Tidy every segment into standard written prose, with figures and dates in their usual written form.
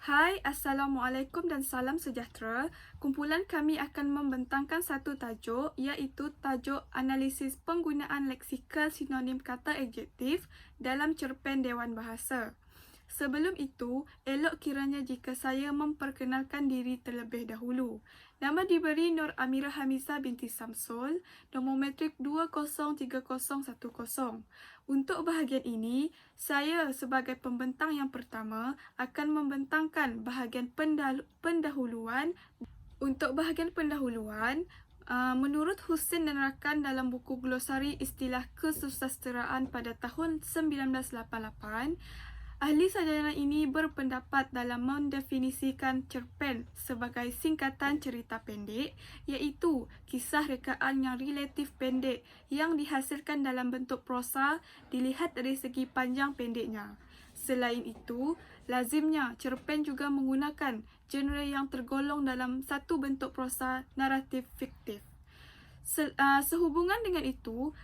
Hai, Assalamualaikum dan salam sejahtera. Kumpulan kami akan membentangkan satu tajuk iaitu tajuk analisis penggunaan leksikal sinonim kata adjektif dalam cerpen Dewan Bahasa. Sebelum itu, elok kiranya jika saya memperkenalkan diri terlebih dahulu. Nama diberi Nur Amira Hamizah binti Samsul, nombor metrik 203010. Untuk bahagian ini, saya sebagai pembentang yang pertama akan membentangkan bahagian pendahuluan. Untuk bahagian pendahuluan, menurut Husin dan rakan dalam buku Glosari Istilah Kesusasteraan pada tahun 1988, ahli sarjana ini berpendapat dalam mendefinisikan cerpen sebagai singkatan cerita pendek, iaitu kisah rekaan yang relatif pendek yang dihasilkan dalam bentuk prosa dilihat dari segi panjang pendeknya. Selain itu, lazimnya cerpen juga menggunakan genre yang tergolong dalam satu bentuk prosa naratif fiktif. Sehubungan dengan itu,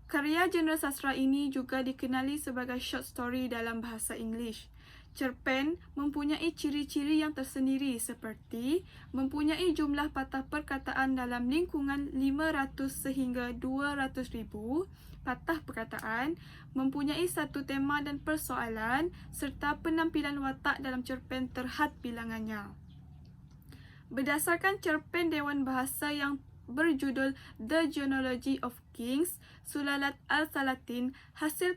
karya genre sastra ini juga dikenali sebagai short story dalam bahasa Inggeris. Cerpen mempunyai ciri-ciri yang tersendiri seperti mempunyai jumlah patah perkataan dalam lingkungan 500 sehingga 200,000 patah perkataan, mempunyai satu tema dan persoalan serta penampilan watak dalam cerpen terhad bilangannya. Berdasarkan cerpen Dewan Bahasa yang berjudul The Genealogy of Kings, Sulalat Al-Salatin, hasil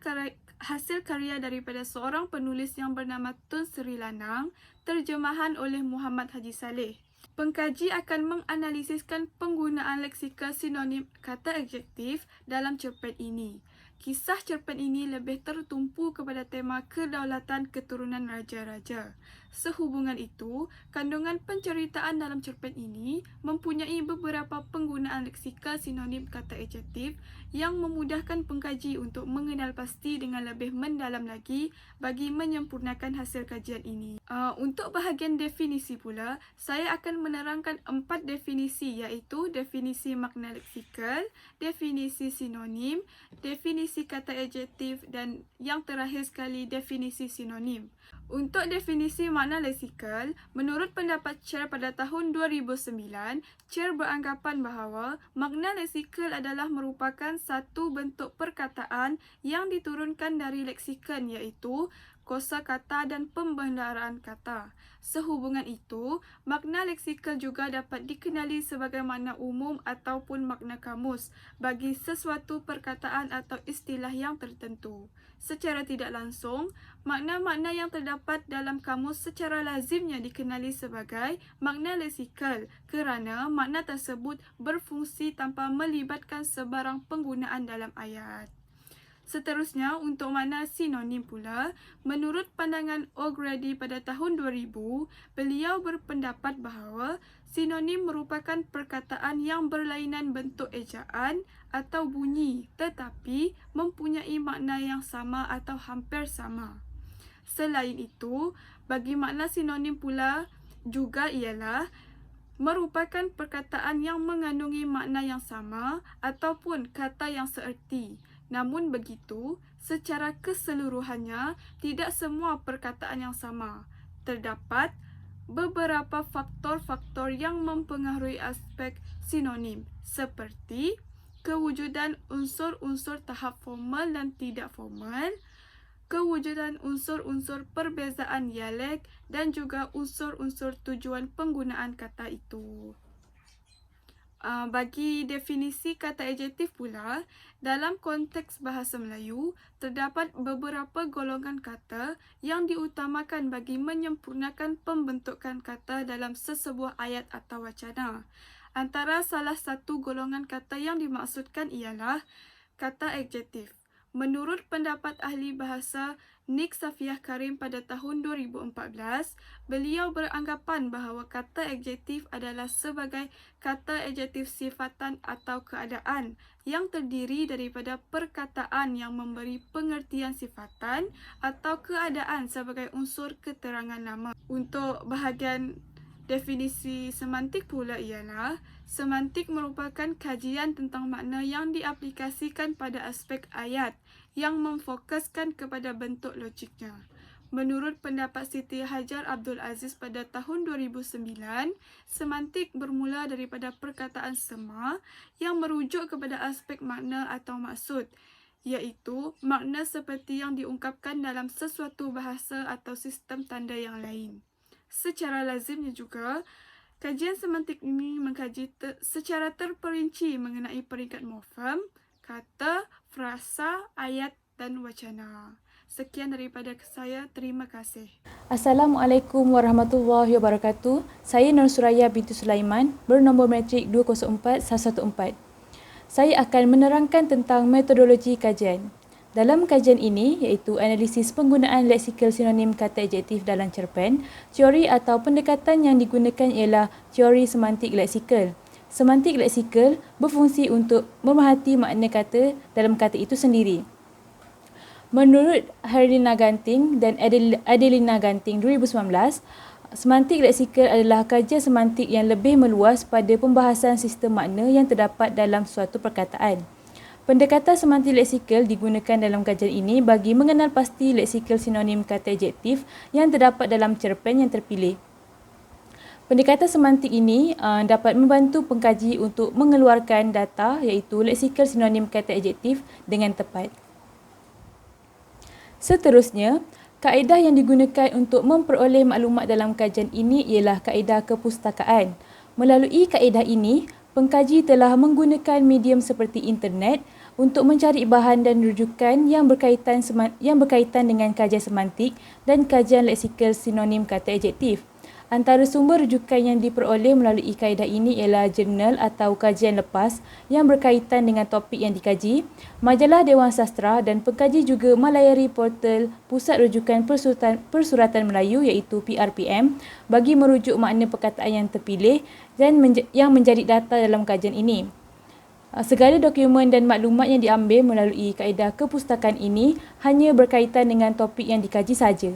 karya daripada seorang penulis yang bernama Tun Sri Lanang, terjemahan oleh Muhammad Haji Saleh. Pengkaji akan menganalisiskan penggunaan leksikal sinonim kata adjektif dalam cerpen ini. Kisah cerpen ini lebih tertumpu kepada tema kedaulatan keturunan raja-raja. Sehubungan itu, kandungan penceritaan dalam cerpen ini mempunyai beberapa penggunaan leksikal sinonim kata adjektif yang memudahkan pengkaji untuk mengenal pasti dengan lebih mendalam lagi bagi menyempurnakan hasil kajian ini. Untuk bahagian definisi pula, saya akan menerangkan 4 definisi iaitu definisi makna leksikal, definisi sinonim, definisi kata adjektif dan yang terakhir sekali definisi sinonim. Untuk definisi makna leksikal, menurut pendapat Cher pada tahun 2009, Cher beranggapan bahawa makna leksikal adalah merupakan satu bentuk perkataan yang diturunkan dari leksikon iaitu kosakata dan pembendaraan kata. Sehubungan itu, makna leksikal juga dapat dikenali sebagai makna umum ataupun makna kamus bagi sesuatu perkataan atau istilah yang tertentu. Secara tidak langsung, makna-makna yang terdapat dalam kamus secara lazimnya dikenali sebagai makna leksikal kerana makna tersebut berfungsi tanpa melibatkan sebarang penggunaan dalam ayat. Seterusnya, untuk makna sinonim pula, menurut pandangan O'Grady pada tahun 2000, beliau berpendapat bahawa sinonim merupakan perkataan yang berlainan bentuk ejaan atau bunyi tetapi mempunyai makna yang sama atau hampir sama. Selain itu, bagi makna sinonim pula juga ialah merupakan perkataan yang mengandungi makna yang sama ataupun kata yang seerti. Namun begitu, secara keseluruhannya, tidak semua perkataan yang sama. Terdapat beberapa faktor-faktor yang mempengaruhi aspek sinonim, seperti kewujudan unsur-unsur tahap formal dan tidak formal, kewujudan unsur-unsur perbezaan dialek dan juga unsur-unsur tujuan penggunaan kata itu. Bagi definisi kata adjektif pula, dalam konteks bahasa Melayu, terdapat beberapa golongan kata yang diutamakan bagi menyempurnakan pembentukan kata dalam sesebuah ayat atau wacana. Antara salah satu golongan kata yang dimaksudkan ialah kata adjektif. Menurut pendapat ahli bahasa Nik Safiah Karim pada tahun 2014, beliau beranggapan bahawa kata adjektif adalah sebagai kata adjektif sifatan atau keadaan yang terdiri daripada perkataan yang memberi pengertian sifatan atau keadaan sebagai unsur keterangan nama. Untuk bahagian definisi semantik pula ialah semantik merupakan kajian tentang makna yang diaplikasikan pada aspek ayat yang memfokuskan kepada bentuk logiknya. Menurut pendapat Siti Hajar Abdul Aziz pada tahun 2009, semantik bermula daripada perkataan sema yang merujuk kepada aspek makna atau maksud, iaitu makna seperti yang diungkapkan dalam sesuatu bahasa atau sistem tanda yang lain. Secara lazimnya juga, kajian semantik ini mengkaji secara terperinci mengenai peringkat morfem, kata, frasa, ayat dan wacana. Sekian daripada saya. Terima kasih. Assalamualaikum warahmatullahi wabarakatuh. Saya Nur Suraya binti Sulaiman, bernombor matrik 204114. Saya akan menerangkan tentang metodologi kajian. Dalam kajian ini, iaitu analisis penggunaan leksikal sinonim kata adjektif dalam cerpen, teori atau pendekatan yang digunakan ialah teori semantik leksikal. Semantik leksikal berfungsi untuk memerhati makna kata dalam kata itu sendiri. Menurut Herlina Ganting dan Adelina Ganting 2019, semantik leksikal adalah kajian semantik yang lebih meluas pada pembahasan sistem makna yang terdapat dalam suatu perkataan. Pendekatan semantik leksikal digunakan dalam kajian ini bagi mengenal pasti leksikal sinonim kata adjektif yang terdapat dalam cerpen yang terpilih. Pendekatan semantik ini dapat membantu pengkaji untuk mengeluarkan data iaitu leksikal sinonim kata adjektif dengan tepat. Seterusnya, kaedah yang digunakan untuk memperoleh maklumat dalam kajian ini ialah kaedah kepustakaan. Melalui kaedah ini, pengkaji telah menggunakan medium seperti internet untuk mencari bahan dan rujukan yang berkaitan dengan kajian semantik dan kajian leksikal sinonim kata adjektif. Antara sumber rujukan yang diperoleh melalui kaedah ini ialah jurnal atau kajian lepas yang berkaitan dengan topik yang dikaji, majalah Dewan Sastera dan pengkaji juga melayari portal Pusat Rujukan Persuratan Melayu iaitu PRPM bagi merujuk makna perkataan yang terpilih dan yang menjadi data dalam kajian ini. Segala dokumen dan maklumat yang diambil melalui kaedah kepustakaan ini hanya berkaitan dengan topik yang dikaji saja.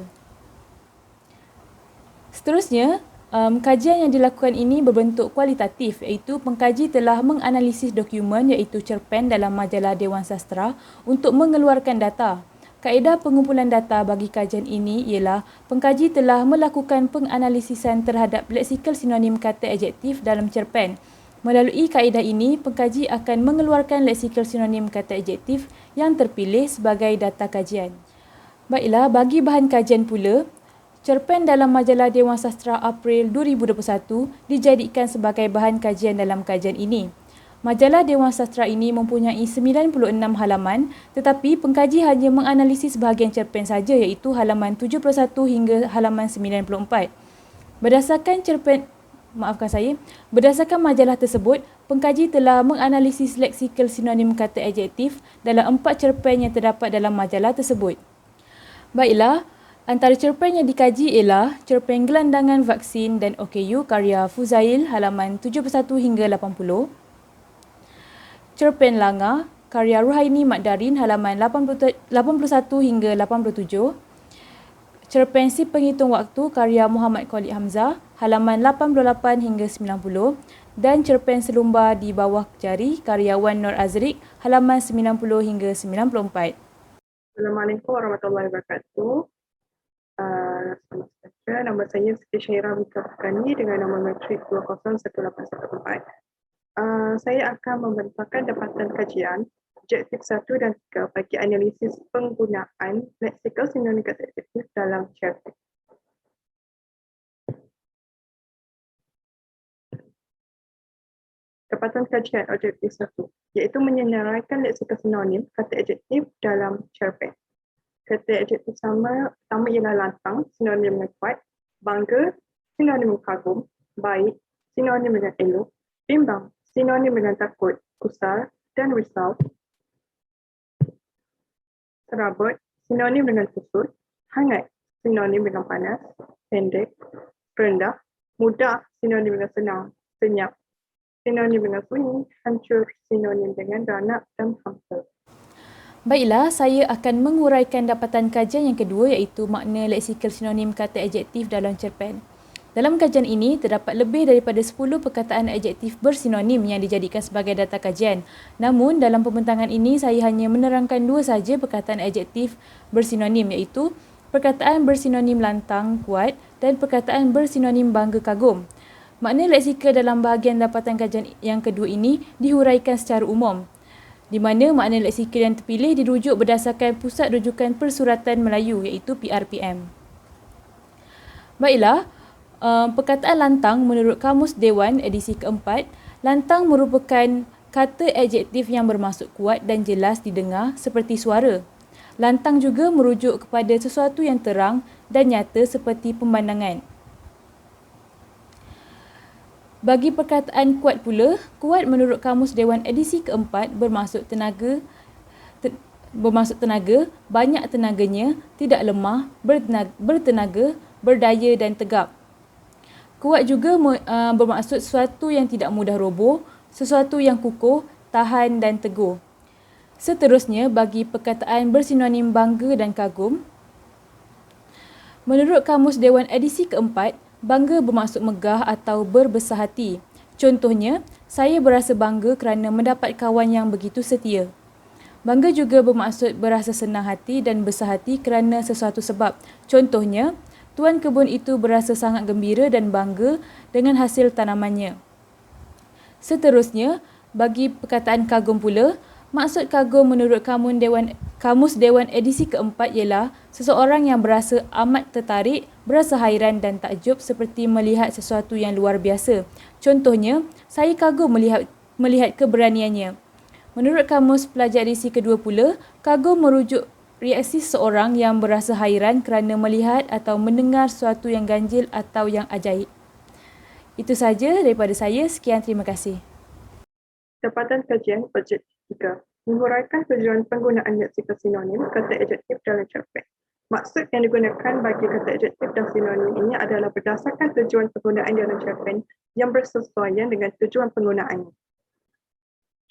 Seterusnya, kajian yang dilakukan ini berbentuk kualitatif iaitu pengkaji telah menganalisis dokumen iaitu cerpen dalam majalah Dewan Sastera untuk mengeluarkan data. Kaedah pengumpulan data bagi kajian ini ialah pengkaji telah melakukan penganalisisan terhadap leksikal sinonim kata adjektif dalam cerpen. Melalui kaedah ini, pengkaji akan mengeluarkan leksikal sinonim kata adjektif yang terpilih sebagai data kajian. Baiklah, bagi bahan kajian pula, cerpen dalam majalah Dewan Sastera April 2021 dijadikan sebagai bahan kajian dalam kajian ini. Majalah Dewan Sastera ini mempunyai 96 halaman tetapi pengkaji hanya menganalisis bahagian cerpen saja iaitu halaman 71 hingga halaman 94. Berdasarkan majalah tersebut, pengkaji telah menganalisis leksikal sinonim kata adjektif dalam 4 cerpen yang terdapat dalam majalah tersebut. Baiklah, antara cerpen yang dikaji ialah cerpen Gelandangan Vaksin dan OKU karya Fuzail halaman 71 hingga 80. Cerpen Langa karya Ruhaini Makdarin halaman 81 hingga 87. Cerpen Si Penghitung Waktu karya Muhammad Khalid Hamzah halaman 88 hingga 90 dan cerpen Selumbar di Bawah Jari karya Wan Nur Azrik halaman 90 hingga 94. Assalamualaikum warahmatullahi wabarakatuh. Selamat sejahtera. Nama saya Siti Syairah Wika Furqani dengan nombor matrik 201814. Saya akan membentangkan dapatan kajian objektif 1 dan 3 bagi analisis penggunaan leksikal sinonim kata adjektif dalam cerpen. Dapatan kajian objektif 1 iaitu menyenaraikan leksikal sinonim kata adjektif dalam cerpen. Kata adjektif pertama ialah lantang, sinonim dengan kuat, bangga, sinonim dengan kagum, baik, sinonim dengan elok, bimbang, sinonim dengan takut, kusar dan risau, serabut, sinonim dengan kusut, hangat, sinonim dengan panas, pendek, rendah, mudah, sinonim dengan senang, senyap, sinonim dengan sunyi, hancur, sinonim dengan ranak dan hampa. Baiklah, saya akan menguraikan dapatan kajian yang kedua iaitu makna leksikal sinonim kata adjektif dalam cerpen. Dalam kajian ini, terdapat lebih daripada 10 perkataan adjektif bersinonim yang dijadikan sebagai data kajian. Namun, dalam pembentangan ini, saya hanya menerangkan 2 saja perkataan adjektif bersinonim iaitu perkataan bersinonim lantang, kuat dan perkataan bersinonim bangga, kagum. Makna leksikal dalam bahagian dapatan kajian yang kedua ini dihuraikan secara umum, di mana makna leksikal yang terpilih dirujuk berdasarkan Pusat Rujukan Persuratan Melayu iaitu PRPM. Baiklah, perkataan lantang menurut Kamus Dewan edisi keempat, lantang merupakan kata adjektif yang bermaksud kuat dan jelas didengar seperti suara. Lantang juga merujuk kepada sesuatu yang terang dan nyata seperti pemandangan. Bagi perkataan kuat pula, kuat menurut Kamus Dewan edisi keempat bermaksud tenaga, banyak tenaganya, tidak lemah, bertenaga, berdaya dan tegap. Kuat juga bermaksud sesuatu yang tidak mudah roboh, sesuatu yang kukuh, tahan dan teguh. Seterusnya, bagi perkataan bersinonim bangga dan kagum, menurut Kamus Dewan edisi keempat, bangga bermaksud megah atau berbesar hati. Contohnya, saya berasa bangga kerana mendapat kawan yang begitu setia. Bangga juga bermaksud berasa senang hati dan besar hati kerana sesuatu sebab. Contohnya, tuan kebun itu berasa sangat gembira dan bangga dengan hasil tanamannya. Seterusnya, bagi perkataan kagum pula, maksud kagum menurut Kamus Dewan edisi keempat ialah seseorang yang berasa amat tertarik, berasa hairan dan takjub seperti melihat sesuatu yang luar biasa. Contohnya, saya kagum melihat keberaniannya. Menurut Kamus Pelajar edisi kedua pula, kagum merujuk reaksi seseorang yang berasa hairan kerana melihat atau mendengar sesuatu yang ganjil atau yang ajaib. Itu sahaja daripada saya. Sekian, terima kasih. Dapatan kajian objektif 3. Menguraikan tujuan penggunaan leksikal sinonim kata adjektif dalam cerpen. Maksud yang digunakan bagi kata adjektif dan sinonim ini adalah berdasarkan tujuan penggunaan dalam cerpen yang bersesuaian dengan tujuan penggunaannya.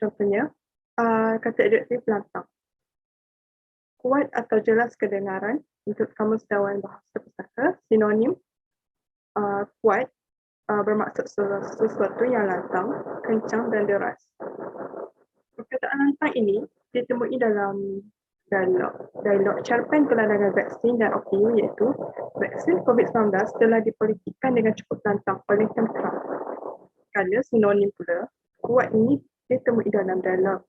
Contohnya, kata adjektif lantang. Kuat atau jelas kedengaran untuk Kamus Dewan Bahasa Pusaka. Sinonim kuat bermaksud sesuatu yang lantang, kencang dan deras. Perkataan lantang ini ditemui dalam dialog cerpen kelandangan vaksin dan OKU iaitu vaksin COVID-19 telah dipolitikkan dengan cukup lantang oleh tentera. Kerana sinonim pula, kuat ini ditemui dalam dialog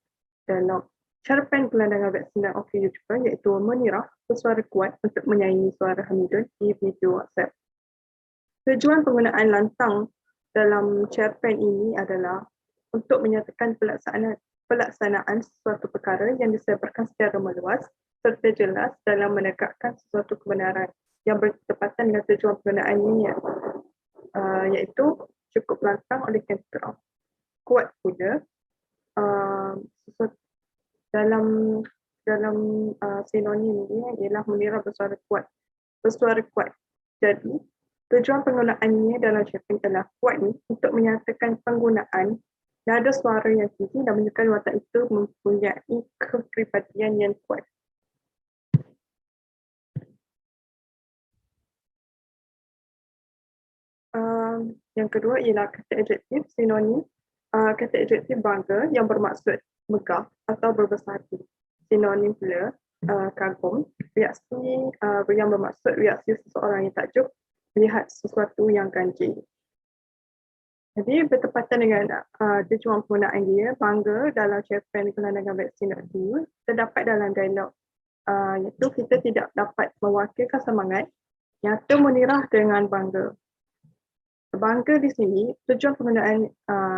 cerpen kelandangan vaksin dan OKU juga iaitu menirah bersuara kuat untuk menyaingi suara Hamidun di video WhatsApp. Tujuan penggunaan lantang dalam cerpen ini adalah untuk menyatakan pelaksanaan sesuatu perkara yang disebarkan secara meluas serta jelas dalam menegakkan sesuatu kebenaran yang bertepatan dengan tujuan penggunaannya, iaitu cukup lantang oleh tentera. Kuat pula dalam sinonim ini ialah menira bersuara kuat. Jadi, tujuan penggunaannya dalam cerpen adalah kuat ni untuk menyatakan penggunaan nada suara yang tinggi dan menunjukkan watak itu mempunyai kepribadian yang kuat. Yang kedua ialah kata adjektif sinonim. Kata adjektif bangga yang bermaksud megah atau berbesar hati. Sinonim pula kagum, reaksi yang bermaksud reaksi seseorang yang takjub melihat sesuatu yang ganjil. Jadi bertepatan dengan tujuan penggunaan dia, bangga dalam cerpen kelandangan vaksin itu terdapat dalam dialog, iaitu kita tidak dapat mewakilkan semangat nyata menirah dengan bangga. Bangga di sini, tujuan penggunaan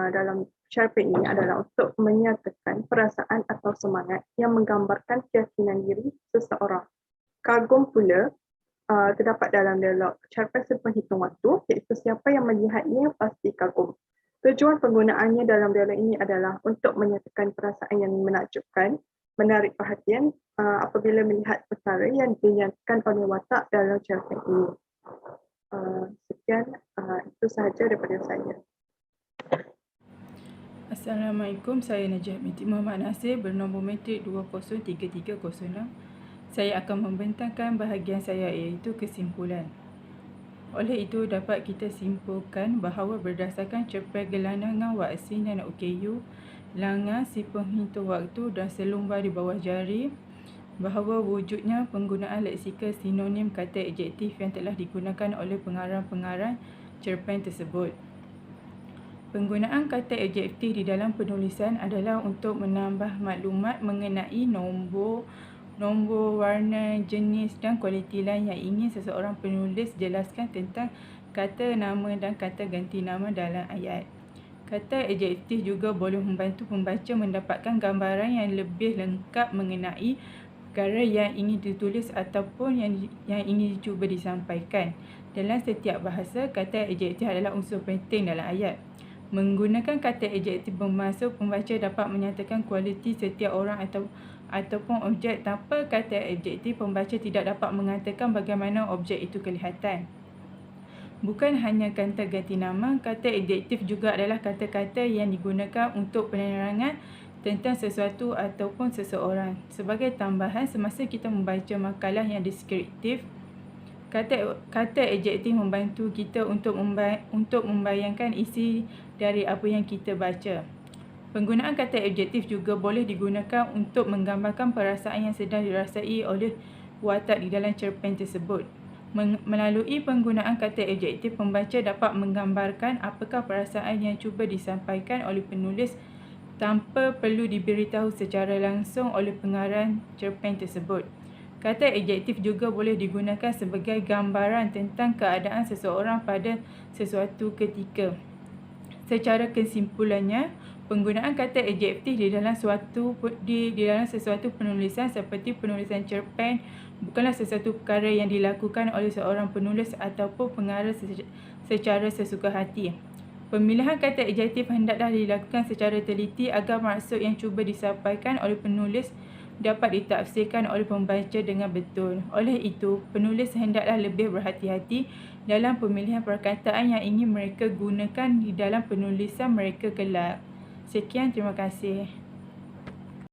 dalam cerpen ini adalah untuk menyatakan perasaan atau semangat yang menggambarkan keyakinan diri seseorang. Kagum pula terdapat dalam dialog cerpen sepenuh waktu, iaitu siapa yang melihatnya pasti kagum. Tujuan penggunaannya dalam dialog ini adalah untuk menyatakan perasaan yang menakjubkan, menarik perhatian apabila melihat perkara yang dinyatakan oleh watak dalam cerpen ini. Sekian, itu sahaja daripada saya. Assalamualaikum, saya Najah binti Muhammad Nasir bernombor matrik 203306. Saya akan membentangkan bahagian saya iaitu kesimpulan. Oleh itu, dapat kita simpulkan bahawa berdasarkan cerpen gelandangan vaksin dan OKU, langan si penghitung waktu dan selumbar di bawah jari bahawa wujudnya penggunaan leksikal sinonim kata adjektif yang telah digunakan oleh pengarang-pengarang cerpen tersebut. Penggunaan kata adjektif di dalam penulisan adalah untuk menambah maklumat mengenai nombor, warna, jenis dan kualiti lain yang ingin seseorang penulis jelaskan tentang kata nama dan kata ganti nama dalam ayat. Kata adjektif juga boleh membantu pembaca mendapatkan gambaran yang lebih lengkap mengenai perkara yang ingin ditulis ataupun yang ingin dicuba disampaikan. Dalam setiap bahasa, kata adjektif adalah unsur penting dalam ayat. Menggunakan kata adjektif bermaksud pembaca dapat menyatakan kualiti setiap orang ataupun objek. Tanpa kata adjektif, pembaca tidak dapat mengatakan bagaimana objek itu kelihatan. Bukan hanya kata ganti nama, kata adjektif juga adalah kata-kata yang digunakan untuk penerangan tentang sesuatu ataupun seseorang. Sebagai tambahan, semasa kita membaca makalah yang deskriptif, kata adjektif membantu kita untuk membayangkan isi dari apa yang kita baca. Penggunaan kata adjektif juga boleh digunakan untuk menggambarkan perasaan yang sedang dirasai oleh watak di dalam cerpen tersebut. Melalui penggunaan kata adjektif, pembaca dapat menggambarkan apakah perasaan yang cuba disampaikan oleh penulis tanpa perlu diberitahu secara langsung oleh pengarang cerpen tersebut. Kata adjektif juga boleh digunakan sebagai gambaran tentang keadaan seseorang pada sesuatu ketika. Secara kesimpulannya, penggunaan kata adjektif di dalam sesuatu penulisan seperti penulisan cerpen bukanlah sesuatu perkara yang dilakukan oleh seorang penulis ataupun pengarang secara sesuka hati. Pemilihan kata adjektif hendaklah dilakukan secara teliti agar maksud yang cuba disampaikan oleh penulis dapat ditafsirkan oleh pembaca dengan betul. Oleh itu, penulis hendaklah lebih berhati-hati dalam pemilihan perkataan yang ingin mereka gunakan di dalam penulisan mereka kelak. Sekian, terima kasih.